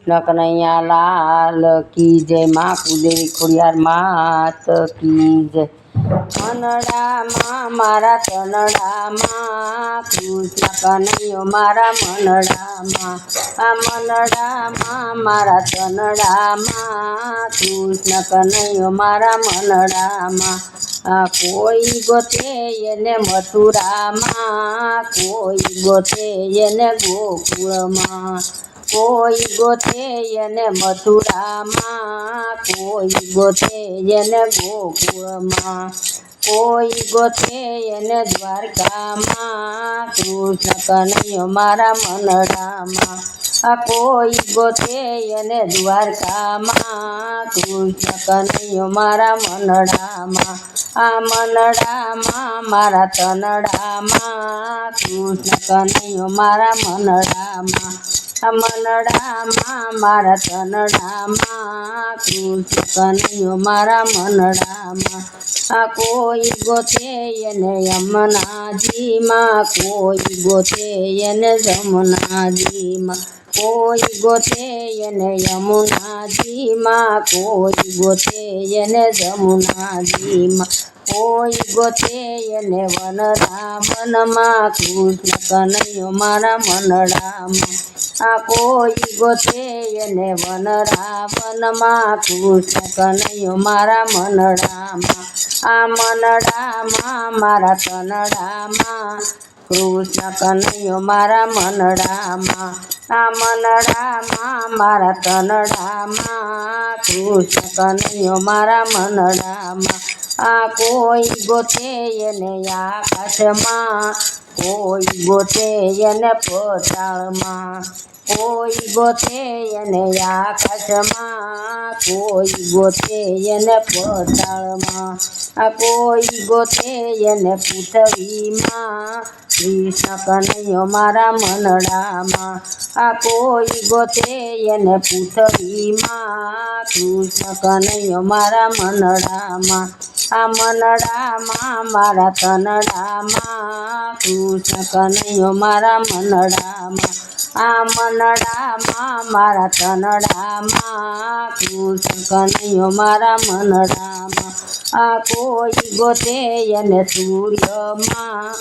કનૈયા લાલ કી જય માં કુદેવી ખોડિયાર માત કી જય। મનડામાં મારા તનડામાં કૃષ્ણ કનૈયો મારા મનડામાં, આ મનડામાં મારા તનડામાં કૃષ્ણ કનૈયો મારા મનડામાં। કોઈ ગોતે એને મથુરામાં, કોઈ ગોતે એને ગોકુળમાં, કોઈ ગોતે એને મથુરામાં, કોઈ ગોતે એને ગોકુળમાં, કોઈ ગોતે એને દ્વારકામાં કૃષ્ણ કનૈયો મારા મનડામાં, આ કોઈ ગોતે એને દ્વારકામાં કૃષ્ણ કનૈયો મારા મનડામાં। આ મનડામાં મારા તનડામાં કૃષ્ણ કનૈયો મારા મનડામાં, આ મનડામાં મારા તનડામાં કૃષ્ણ કનૈયો મારા મનડામાં। આ કોઈ ગોતે એને યમુનાજીમાં, કોઈ ગોતે એને જમુનાજીમાં, કોઈ ગોતે એને યમુનાજીમાં, કોઈ ગોતે એને જમુનાજીમાં, કોઈ ગોતે એને વનરાવનમાં કૃષ્ણ કનૈયો મારા મનડામાં। આ કોઈ ગોતે એને વનરાવનમાં કૃષ્ણ કનૈયો મારા મનડામાં। આ મનડામાં મારા તનડામાં કૃષ્ણ કનૈયો મારા મનડામાં, આ મનડામાં મારા તનડામાં કૃષ્ણ કનૈયો મારા મનડામાં। આ કોઈ ગોતે એને આકાશમાં, કોઈ ગોતે એને પાતાળમાં, કોઈ ગોતે એને આકાશમાં, કોઈ ગોતે એને પાતાળમાં, આ કોઈ ગોતે એને પૃથ્વીમાં કૃષ્ણ કનૈયો મારા મનડામાં। આ કોઈ ગોતે એને પૃથ્વીમાં કૃષ્ણ કનૈયો મારા મનડામાં। આ મનડામાં મારા તનડામાં કૃષ્ણ કનૈયો મારા મનડામાં, આ મનડામાં મારા તનડામાં કૃષ્ણ કનૈયો મારા મનડામાં। આ કોઈ ગોતે એને સૂર્યમાં,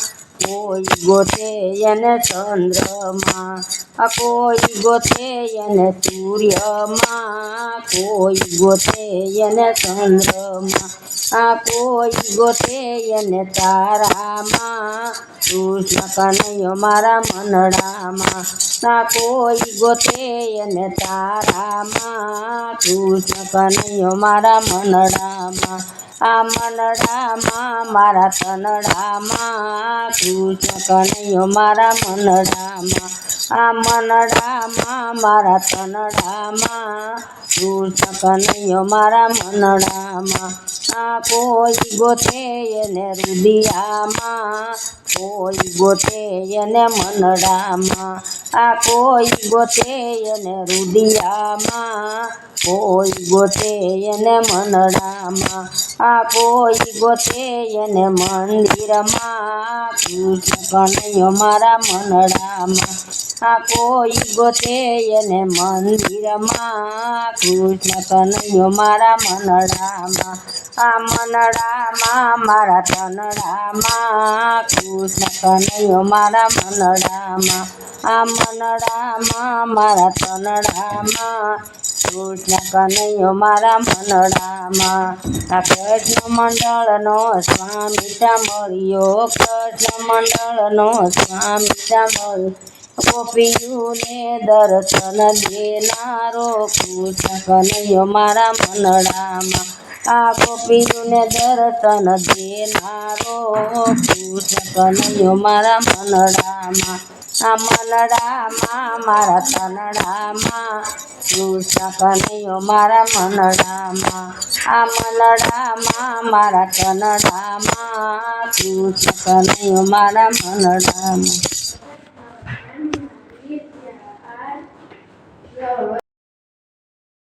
કોઈ ગોતે એને ચંદ્રમાં, આ કોઈ ગોતે એને સૂર્યમાં, કોઈ ગોતે એને ચંદ્રમાં, આ કોઈ ગોતે એને તારામાં કૃષ્ણ કનૈયો મારા મનડામાં। આ કોઈ ગોતે એને તારામાં કૃષ્ણ કનૈયો મારા મનડામાં। આ મનડામાં મારા તનડામાં કૃષ્ણ કનૈયો મારા મનડામાં, આ મનડામાં મારા તનડામાં કૃષ્ણ કનૈયો મારા મનડામાં। આ કોઈ ગોતે એને રુદિયામાં, કોઈ ગોતે એને મનડામાં, આ કોઈ ગોતે એને રુદિયામાં, કોઈ ગોતે એને મનડામાં, આ કોઈ ગોતે એને મંદિરમાં કૃષ્ણ કનૈયો મારા મનડામાં। આ કોઈ ગોતે એને મંદિરમાં કૃષ્ણ કનૈયો મારા મનડામાં। આ મનડામાં મારા તનડામાં કૃષ્ણ કનૈયો મારા મનડામાં, આ મનડામાં મારા તનડામાં કૃષ્ણ કનૈયો મારા મનડામાં। આ કૃષ્ણ મંડળનો સ્વામી સાંભળ્યો, કૃષ્ણ મંડળનો સ્વામી સાંભળ્યો, ગોપીઓને દર્શન દેનારો કૃષ્ણ કનૈયો મારા મનડામાં। આ ગોપીઓને દર્શન દેનારો કૃષ્ણ કનૈયો મારા મનડામાં। આ મનડામાં મારા તનડામાં કૃષ્ણ કનૈયો મારા મનડામાં, આ મનડામાં મારા તનડામાં કૃષ્ણ કનૈયો મારા મનડામાં।